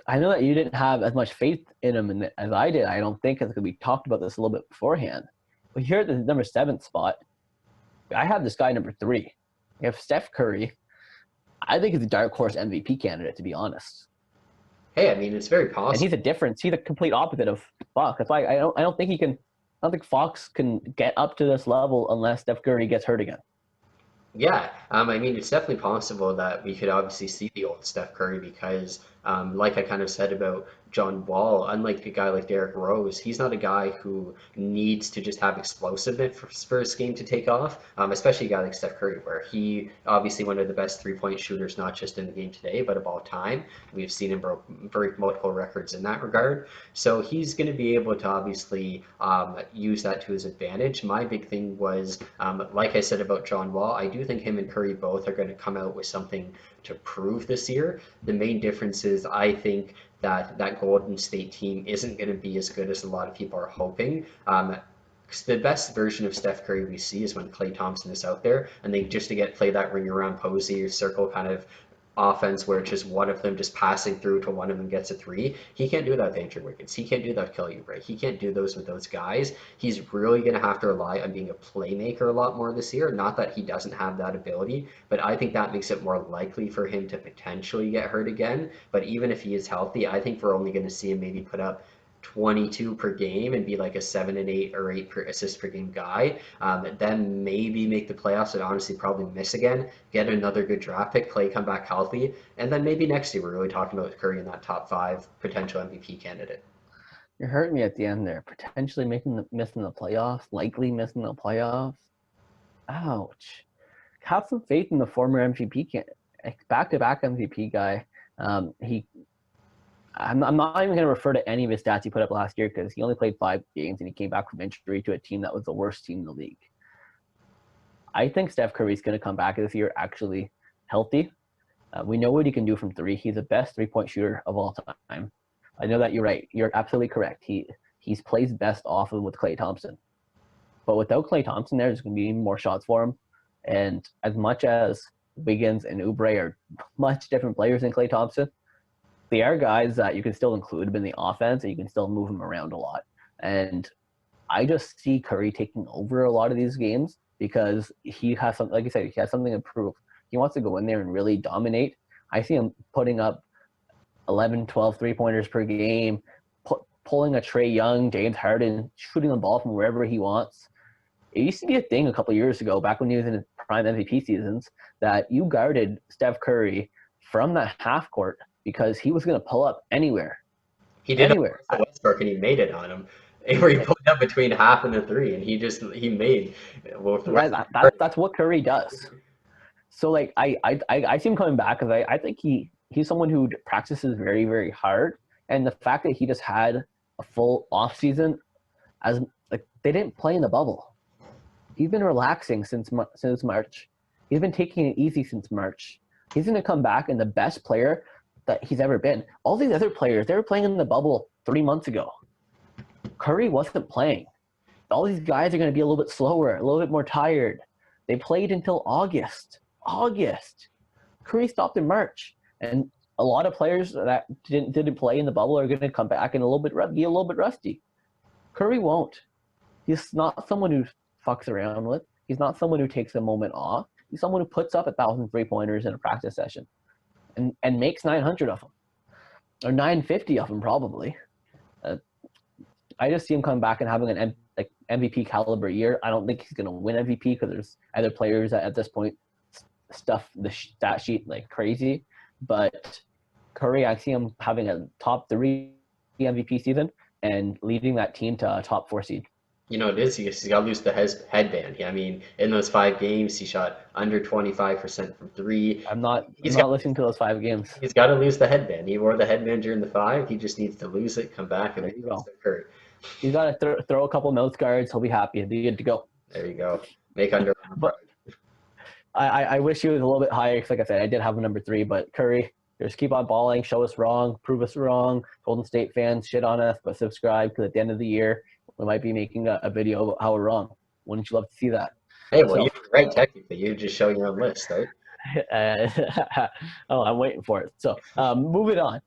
I know that you didn't have as much faith in him as I did. I don't think, because we talked about this a little bit beforehand. But here at the number 7 spot, I have this guy number 3. We have Steph Curry. I think he's a dark horse MVP candidate, to be honest. Hey, I mean, it's very And he's possible. a difference. He's a complete opposite of Fox. That's why I don't think he can. I don't think Fox can get up to this level unless Steph Curry gets hurt again. Yeah, I mean, it's definitely possible that we could obviously see the old Steph Curry because, like I kind of said about John Wall, unlike a guy like Derrick Rose, he's not a guy who needs to just have explosiveness for his game to take off, especially a guy like Steph Curry, where he obviously one of the best three-point shooters, not just in the game today, but of all time. We've seen him break multiple records in that regard. So he's going to be able to obviously use that to his advantage. My big thing was, like I said about John Wall, I do think him and Curry both are going to come out with something to prove this year. The main difference is I think that Golden State team isn't going to be as good as a lot of people are hoping. 'Cause the best version of Steph Curry we see is when Klay Thompson is out there, and they just to get play that ring around posy or circle kind of offense where it's just one of them just passing through to one of them gets a three. He can't do that with Andrew Wiggins. He can't do that with Kelly Oubre. He can't do those with those guys. He's really going to have to rely on being a playmaker a lot more this year. Not that he doesn't have that ability, but I think that makes it more likely for him to potentially get hurt again. But even if he is healthy, I think we're only going to see him maybe put up 22 per game and be like a 7 and 8 or 8 per assist per game guy. Then maybe make the playoffs and honestly probably miss again. Get another good draft pick, Clay come back healthy, and then maybe next year we're really talking about Curry in that top 5 potential MVP candidate. You're hurting me at the end there. Potentially missing the playoffs, likely missing the playoffs. Ouch. Have some faith in the former MVP back-to-back MVP guy. He I'm not even going to refer to any of his stats he put up last year because he only played 5 games and he came back from injury to a team that was the worst team in the league. I think Steph Curry's going to come back this year actually healthy. We know what he can do from 3. He's the best 3-point shooter of all time. I know that you're right. You're absolutely correct. He's plays best off of with Klay Thompson. But without Klay Thompson there's going to be more shots for him. And as much as Wiggins and Oubre are much different players than Klay Thompson, they are guys that you can still include in the offense and you can still move them around a lot. And I just see Curry taking over a lot of these games because he has something, like you said, he has something to prove. He wants to go in there and really dominate. I see him putting up 11, 12 three-pointers per game, pulling a Trae Young, James Harden, shooting the ball from wherever he wants. It used to be a thing a couple of years ago, back when he was in his prime MVP seasons, that you guarded Steph Curry from that half court because he was going to pull up anywhere. He did it Anywhere. to Westbrook and he made it on him. Where he put up between half and a three, and he made well, the rest of That's what Curry does. So like I see him coming back because I think he's someone who practices very, very hard, and the fact that he just had a full off season, as like they didn't play in the bubble. He's been relaxing since March. He's been taking it easy since March. He's going to come back and the best player that he's ever been. All these other players, they were playing in the bubble 3 months ago. Curry wasn't playing. All these guys are going to be a little bit slower, a little bit more tired. They played until August. Curry stopped in March. And a lot of players that didn't play in the bubble are going to come back and be a little bit rusty. Curry won't. He's not someone who fucks around with. He's not someone who takes a moment off. He's someone who puts up 1,000 three-pointers in a practice session and makes 900 of them. Or 950 of them, probably. I just see him coming back and having an MVP caliber year. I don't think he's going to win MVP because there's other players that at this point stuff the stat sheet like crazy. But Curry, I see him having a top 3 MVP season and leading that team to a top 4 seed. You know, it is. He's got to lose the headband. I mean, in those 5 games, he shot under 25% from three. I'm not listening to those 5 games. He's got to lose the headband. He wore the headband during the 5. He just needs to lose it, come back, and Curry. He's got to throw a couple mouth guards. He'll be happy. He'll be good to go. There you go. Make Under Armour. But I wish he was a little bit higher because, like I said, I did have him number 3. But Curry, just keep on balling, show us wrong, prove us wrong. Golden State fans, shit on us, but subscribe because at the end of the year, we might be making a video about how we're wrong. Wouldn't you love to see that? Hey, well, you're right, technically. You just show your own list, right? I'm waiting for it. So moving on.